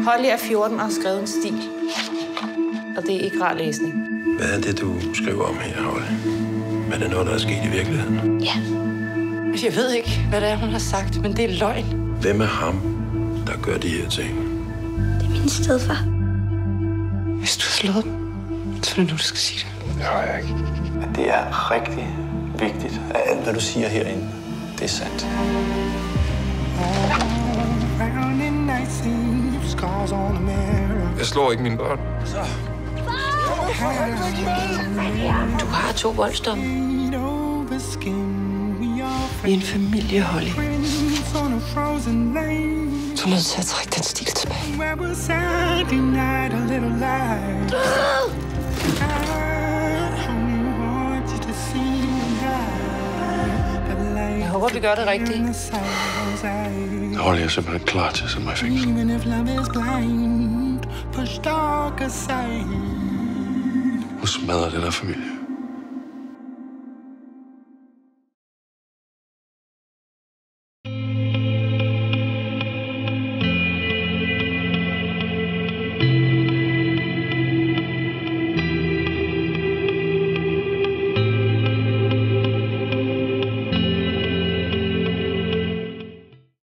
Holly er 14 og har skrevet en stil. Og det er ikke rar læsning. Hvad er det, du skriver om her, Holly? Er det noget, der er sket i virkeligheden? Ja. Jeg ved ikke, hvad det er, hun har sagt, men det er løgn. Hvem er ham, der gør de her ting? Det er min stedfar. Hvis du har slået dem, så er det nu, du skal sige det. Det har jeg ikke. Det er rigtig vigtigt, at alt, hvad du siger herinde, det er sandt. Jeg slår ikke mine børn. Du har 2 voldsdomme. Vi er en familie, Holly. Du er nødt til at trække den stil tilbage. Jeg håber, vi gør det rigtigt. Holly er simpelthen klar til at sætte mig i fængsel. Hun smadrer den her familie.